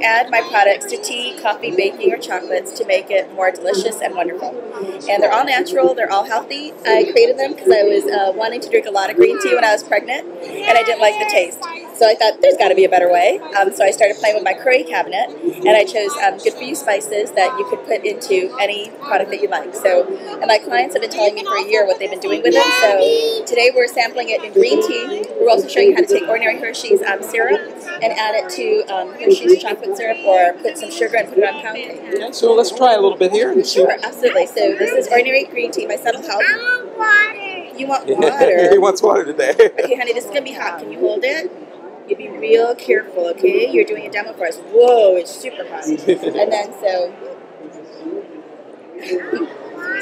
Add my products to tea, coffee, baking, or chocolates to make it more delicious and wonderful. And they're all natural, they're all healthy. I created them because I was wanting to drink a lot of green tea when I was pregnant, and I didn't like the taste. So I thought, there's got to be a better way. So I started playing with my curry cabinet, and I chose good-for-you spices that you could put into any product that you like. So, and my clients have been telling me for a year what they've been doing with it. So today we're sampling it in green tea. We're also showing you how to take ordinary Hershey's syrup and add it to Hershey's chocolate syrup, or put some sugar and put it on pound cake. Okay, so let's try a little bit here. Sure, absolutely. So this is ordinary green tea. My subtle help. I want water. You want water? He wants water today. Okay, honey, this is going to be hot. Can you hold it? You be real careful, okay? You're doing a demo for us. Whoa, it's super hot. And then so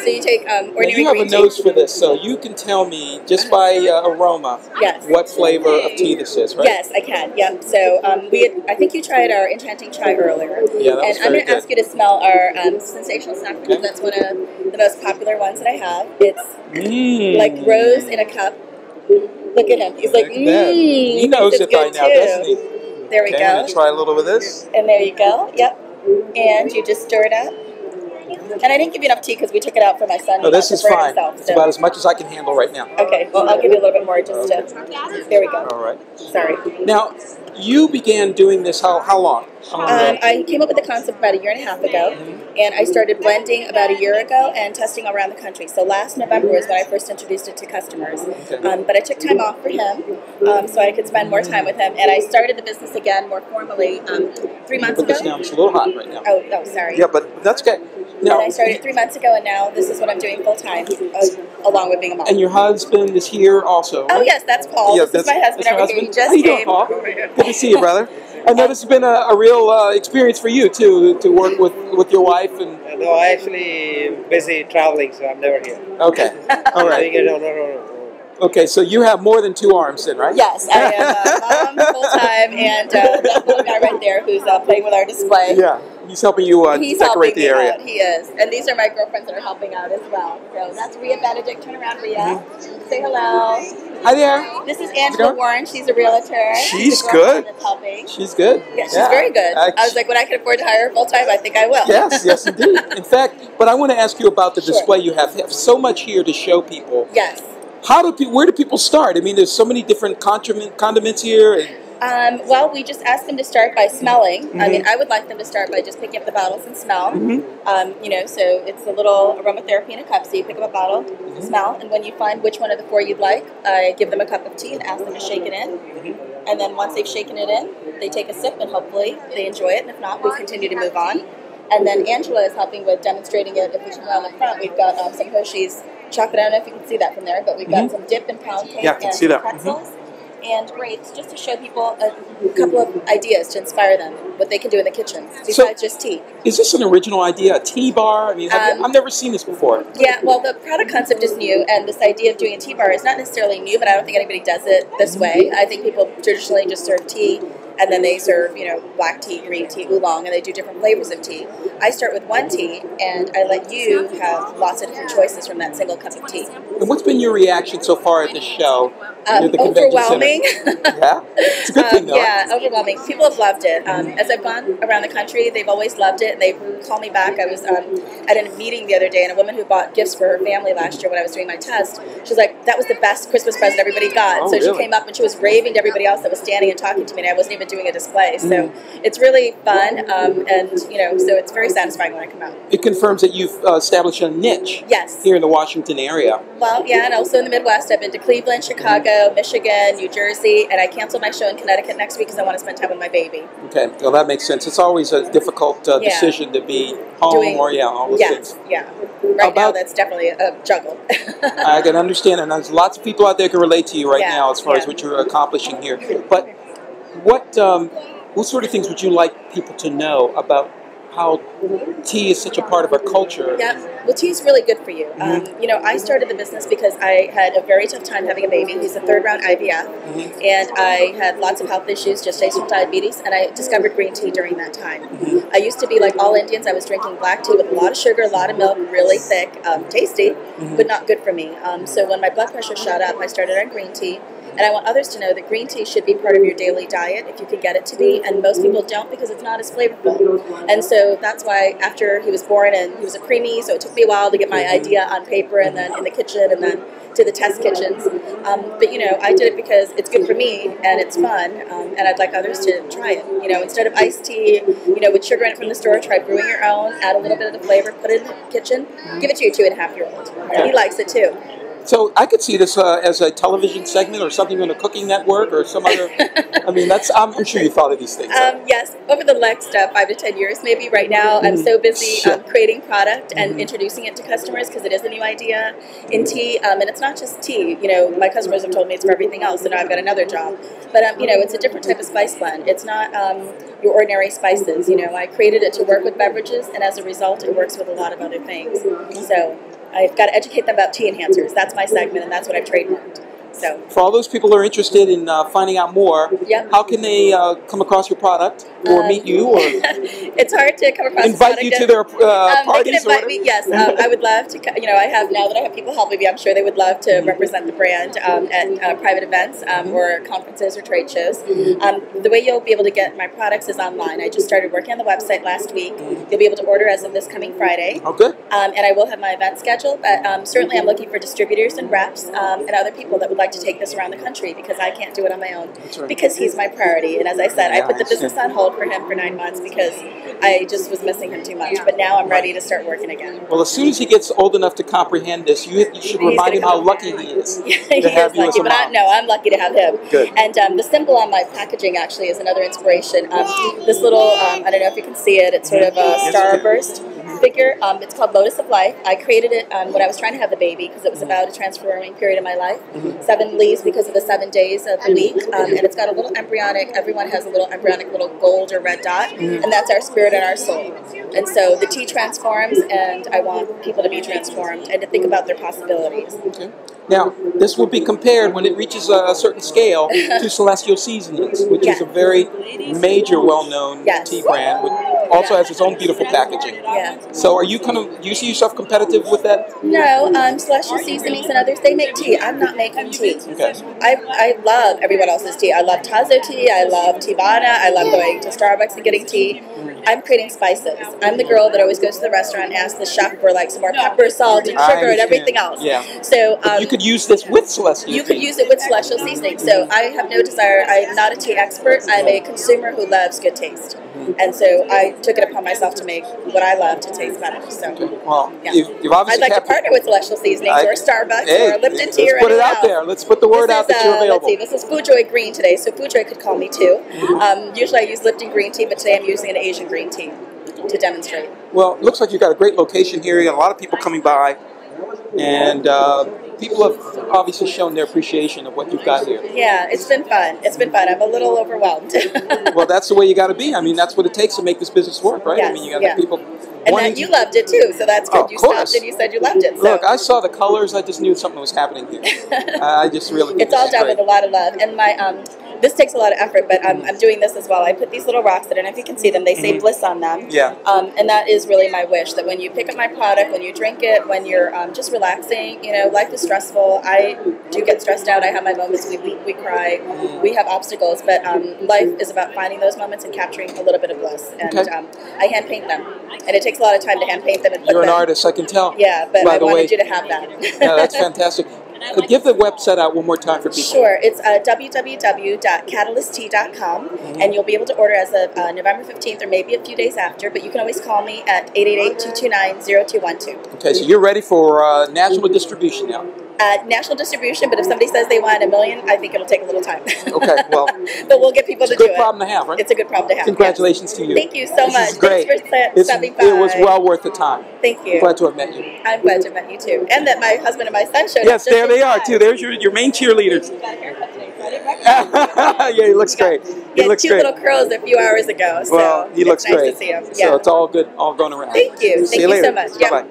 you take ordinary you have green a nose for this, so you can tell me just by aroma what flavor of tea this is, right? Yes, I can. Yep. So I think you tried our enchanting chai earlier. Yeah, that was and I'm going to ask you to smell our sensational snack, because that's one of the most popular ones that I have. It's like rose in a cup. Look at him. He's like, He knows it by now, doesn't he? There we go. I'm going to try a little of this. And there you go. Yep. And you just stir it up. And I didn't give you enough tea because we took it out for my son. No, this is fine. Himself, It's about as much as I can handle right now. Okay, well, I'll give you a little bit more just to... There we go. All right. Sorry. Now, you began doing this how long? I came up with the concept about a year and a half ago, and I started blending about a year ago and testing around the country. So last November was when I first introduced it to customers. Okay. But I took time off for him so I could spend more time with him. And I started the business again more formally 3 months ago. Put this down. It's a little hot right now. Oh, sorry. Yeah, but that's okay. Now, and I started 3 months ago, and now this is what I'm doing full time, along with being a mom. And your husband is here also, right? Oh, yes, that's Paul. Yeah, this is my husband over here. He just How you doing, came. Paul? Good to see you, brother. I know this has been a real experience for you, too, to work with your wife. And No, I actually busy traveling, so I'm never here. Okay, all right. No. Okay, so you have more than two arms then, right? Yes, I am mom full-time, and that little guy right there who's playing with our display. Yeah, he's helping you decorate the area. He is. And these are my girlfriends that are helping out as well. So that's Rhea Benedict. Turn around, Rhea. Say hello. Hi there. This is Angela Warren. She's a realtor. She's the good. That's helping. She's good. Yeah, she's very good. I was like, when I can afford to hire her full-time, I think I will. Yes, indeed. In fact, but I want to ask you about the display you have. You have so much here to show people. Yes. Where do people start? I mean, there's so many different condiments here. Well, we just ask them to start by smelling. I mean, I would like them to start by just picking up the bottles and smell. So it's a little aromatherapy in a cup. So you pick up a bottle, smell, and when you find which one of the four you'd like, I give them a cup of tea and ask them to shake it in. And then once they've shaken it in, they take a sip, and hopefully they enjoy it. And if not, we continue to move on. And then Angela is helping with demonstrating it. If we come around the front, we've got some Hershey's chocolate. I don't know if you can see that from there, but we've got some dip and pound cake and see that. pretzels and grapes, just to show people a couple of ideas to inspire them, what they can do in the kitchen, besides just tea. Is this an original idea, a tea bar? I mean, I've never seen this before. Yeah, well, the product concept is new, and this idea of doing a tea bar is not necessarily new, but I don't think anybody does it this way. I think people traditionally just serve tea, and then they serve, black tea, green tea, oolong, and they do different flavors of tea. I start with one tea, and I let you have lots of different choices from that single cup of tea. And what's been your reaction so far at the show? The overwhelming. Yeah? It's a good thing, though. Yeah, overwhelming. People have loved it. As I've gone around the country, they've always loved it, and they call me back. I was at a meeting the other day, and a woman who bought gifts for her family last year when I was doing my test, she was like, that was the best Christmas present everybody got. So she came up, and she was raving to everybody else that was standing and talking to me, and I wasn't even doing a display. So it's really fun, and so it's very satisfying when I come out. It confirms that you've established a niche here in the Washington area. Well, yeah, and also in the Midwest. I've been to Cleveland, Chicago, Michigan, New Jersey, and I canceled my show in Connecticut next week because I want to spend time with my baby. Okay, well that makes sense. It's always a difficult decision to be home all those things. Yeah, right now that's definitely a juggle. I can understand, and there's lots of people out there who can relate to you right now as far as what you're accomplishing here. But what sort of things would you like people to know about how tea is such a part of our culture? Yeah, well, tea is really good for you. I started the business because I had a very tough time having a baby. He's a third-round IVF, and I had lots of health issues, gestation diabetes, and I discovered green tea during that time. I used to be like all Indians. I was drinking black tea with a lot of sugar, a lot of milk, really thick, tasty, but not good for me. So when my blood pressure shot up, I started on green tea. And I want others to know that green tea should be part of your daily diet if you can get it to be, and most people don't because it's not as flavorful. And so that's why after he was born, and he was a preemie, so it took me a while to get my idea on paper and then in the kitchen and then to the test kitchens. But, you know, I did it because it's good for me and it's fun, and I'd like others to try it. You know, instead of iced tea, you know, with sugar in it from the store, try brewing your own, add a little bit of the flavor, put it in the kitchen, give it to your 2.5-year-old. He likes it too. So I could see this as a television segment or something on a cooking network or some other. I mean, I'm sure you thought of these things. Yes, over the next 5 to 10 years, maybe. Right now, I'm so busy creating product and introducing it to customers because it is a new idea in tea, and it's not just tea. You know, my customers have told me it's for everything else, and now I've got another job. But you know, it's a different type of spice blend. It's not your ordinary spices. You know, I created it to work with beverages, and as a result, it works with a lot of other things. So I've got to educate them about tea enhancers. That's my segment, and that's what I've trademarked. So, for all those people who are interested in finding out more, how can they come across your product or meet you? Or it's hard to come across. Invite you to their parties. They can invite me. Yes, I would love to. You know, I have now that I have people helping me. I'm sure they would love to represent the brand at private events or conferences or trade shows. The way you'll be able to get my products is online. I just started working on the website last week. You'll be able to order as of this coming Friday. Okay. And I will have my event scheduled. But certainly, I'm looking for distributors and reps and other people that would like to take this around the country because I can't do it on my own because he's my priority. And as I said, I put the business on hold for him for 9 months because I just was missing him too much. But now I'm ready to start working again. Well, as soon as he gets old enough to comprehend this, you should remind him how lucky he is to have you as a mom. No, I'm lucky to have him. Good. And the symbol on my packaging actually is another inspiration. This little, I don't know if you can see it, it's sort of a starburst figure. It's called Lotus of Life. I created it when I was trying to have the baby because it was about a transforming period of my life. 7 leaves because of the 7 days of the week. And it's got a little embryonic, everyone has a little embryonic little gold or red dot. And that's our spirit and our soul. And so the tea transforms, and I want people to be transformed and to think about their possibilities. Okay. Now, this will be compared when it reaches a certain scale to Celestial Seasonings, which is a very major, well-known tea brand, which also has its own beautiful packaging. So, are you do you see yourself competitive with that? No, Celestial Seasonings and others, they make tea. I'm not making tea. Okay. I love everyone else's tea. I love Tazo tea. I love Teavana. I love going to Starbucks and getting tea. I'm creating spices. I'm the girl that always goes to the restaurant and asks the chef for like some more pepper, salt, and sugar, and everything else. Yeah. So you could use this with Celestial. You could use it with Celestial Seasoning. So I have no desire. I'm not a tea expert. I'm a consumer who loves good taste. And so I took it upon myself to make what I love to taste better. So, well, you've obviously I'd like to partner with Celestial Seasonings or Starbucks or Lipton Tea or anything else. Let's put it out there. Let's put the word out that you're available. Let's see. This is FoodJoy Green today, so FoodJoy could call me too. Usually I use Lipton Green Tea, but today I'm using an Asian green tea to demonstrate. Well, it looks like you've got a great location here. You got a lot of people coming by, and people have obviously shown their appreciation of what you've got here. Yeah, it's been fun. It's been fun. I'm a little overwhelmed. Well, that's the way you got to be. I mean, that's what it takes to make this business work, right? Yes, I mean, you got the people. And then you loved it too, so that's good. Oh, you stopped and you said you loved it. So. Look, I saw the colors. I just knew something was happening here. I just really think it's all done with a lot of love. And my this takes a lot of effort, but I'm doing this as well. I put these little rocks, I don't know if you can see them, they say bliss on them. Yeah. And that is really my wish, that when you pick up my product, when you drink it, when you're just relaxing, you know, life is stressful. I do get stressed out. I have my moments, we weep, we cry, we have obstacles, but life is about finding those moments and capturing a little bit of bliss. And I hand paint them. And it takes a lot of time to hand paint them. And You're an artist, I can tell. Yeah, but I wanted you to have that. Yeah, that's fantastic. Give the website out one more time for people. Sure. It's www.catalysttea.com, and you'll be able to order as of November 15th or maybe a few days after, but you can always call me at 888-229-0212. Okay, so you're ready for national distribution now. National distribution, but if somebody says they want 1 million, I think it'll take a little time. Okay, well. But we'll get people to do it. It's a good problem to have, right? It's a good problem to have. Congratulations to you. Thank you so much. This is great. Thanks for stopping by. It was well worth the time. Thank you. Glad to have met you. I'm glad to have met you too. And that my husband and my son showed up. Yes, there they are too. There's your main cheerleaders. Yeah, he looks great. He looks great. Little curls a few hours ago. So well, he looks nice great. To see him. So it's all good, all going around. Thank you. See you Thank you later. so much. Bye-bye.